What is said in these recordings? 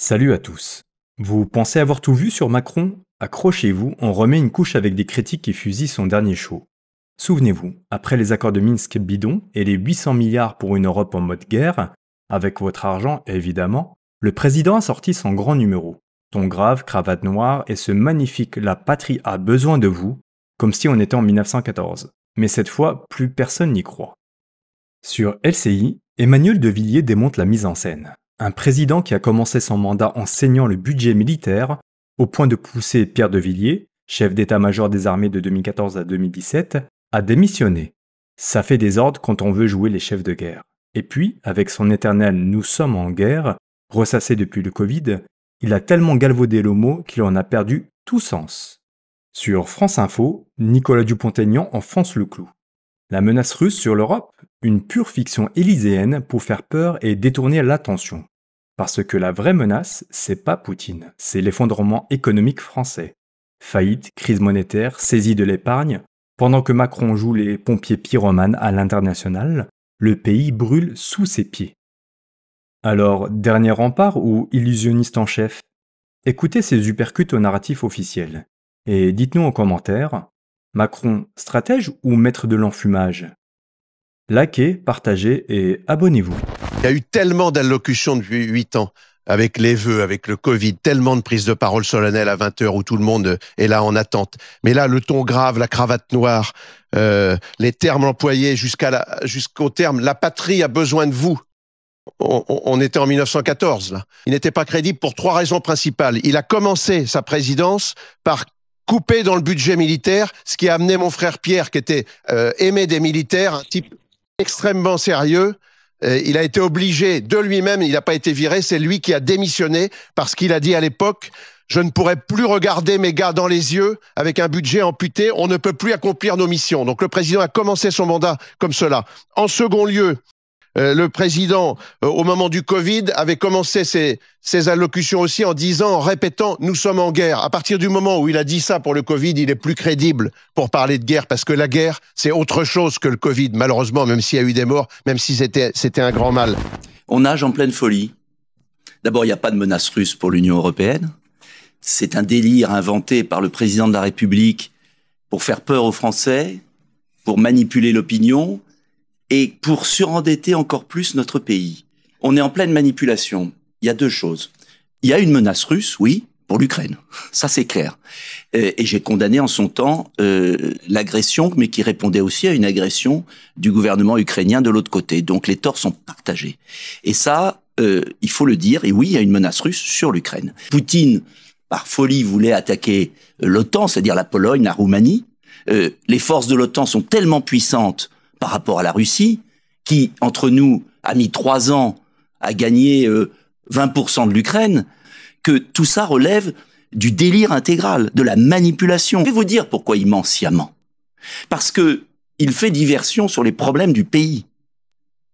Salut à tous. Vous pensez avoir tout vu sur Macron? Accrochez-vous, on remet une couche avec des critiques qui fusillent son dernier show. Souvenez-vous, après les accords de Minsk bidon et les 800 milliards pour une Europe en mode guerre, avec votre argent évidemment, le président a sorti son grand numéro. Ton grave, cravate noire et ce magnifique «La patrie a besoin de vous», comme si on était en 1914. Mais cette fois, plus personne n'y croit. Sur LCI, Emmanuel de Villiers démonte la mise en scène. Un président qui a commencé son mandat en saignant le budget militaire, au point de pousser Pierre de Villiers, chef d'état-major des armées de 2014 à 2017, à démissionner. Ça fait des ordres quand on veut jouer les chefs de guerre. Et puis, avec son éternel «nous sommes en guerre», ressassé depuis le Covid, il a tellement galvaudé le mot qu'il en a perdu tout sens. Sur France Info, Nicolas Dupont-Aignan enfonce le clou. La menace russe sur l'Europe? Une pure fiction élyséenne pour faire peur et détourner l'attention. Parce que la vraie menace, c'est pas Poutine, c'est l'effondrement économique français. Faillite, crise monétaire, saisie de l'épargne, pendant que Macron joue les pompiers pyromanes à l'international, le pays brûle sous ses pieds. Alors, dernier rempart ou illusionniste en chef? Écoutez ces uppercuts au narratif officiel. Et dites-nous en commentaire, Macron, stratège ou maître de l'enfumage? Likez, partagez et abonnez-vous. Il y a eu tellement d'allocutions depuis 8 ans, avec les vœux, avec le Covid, tellement de prises de parole solennelles à 20h où tout le monde est là en attente. Mais là, le ton grave, la cravate noire, les termes employés jusqu'au terme « la patrie a besoin de vous ». On était en 1914, là. Il n'était pas crédible pour 3 raisons principales. Il a commencé sa présidence par couper dans le budget militaire, ce qui a amené mon frère Pierre, qui était aimé des militaires, un type extrêmement sérieux. Il a été obligé de lui-même, il n'a pas été viré, c'est lui qui a démissionné parce qu'il a dit à l'époque « Je ne pourrai plus regarder mes gars dans les yeux avec un budget amputé, on ne peut plus accomplir nos missions ». Donc le président a commencé son mandat comme cela. En second lieu, le président, au moment du Covid, avait commencé ses allocutions aussi en disant, en répétant « nous sommes en guerre ». À partir du moment où il a dit ça pour le Covid, il est plus crédible pour parler de guerre, parce que la guerre, c'est autre chose que le Covid, malheureusement, même s'il y a eu des morts, même si c'était un grand mal. On nage en pleine folie. D'abord, il n'y a pas de menace russe pour l'Union européenne. C'est un délire inventé par le président de la République pour faire peur aux Français, pour manipuler l'opinion, et pour surendetter encore plus notre pays. On est en pleine manipulation. Il y a 2 choses. Il y a une menace russe, oui, pour l'Ukraine. Ça, c'est clair. Et j'ai condamné en son temps l'agression, mais qui répondait aussi à une agression du gouvernement ukrainien de l'autre côté. Donc les torts sont partagés. Et ça, il faut le dire, et oui, il y a une menace russe sur l'Ukraine. Poutine, par folie, voulait attaquer l'OTAN, c'est-à-dire la Pologne, la Roumanie. Les forces de l'OTAN sont tellement puissantes par rapport à la Russie, qui, entre nous, a mis 3 ans à gagner 20% de l'Ukraine, que tout ça relève du délire intégral, de la manipulation. Je vais vous dire pourquoi il ment sciemment. Parce que il fait diversion sur les problèmes du pays.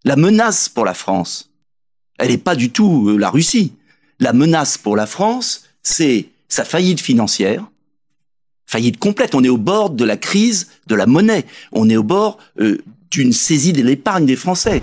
La menace pour la France, elle n'est pas du tout la Russie. La menace pour la France, c'est sa faillite financière, faillite complète. On est au bord de la crise de la monnaie. On est au bord d'une saisie de l'épargne des Français.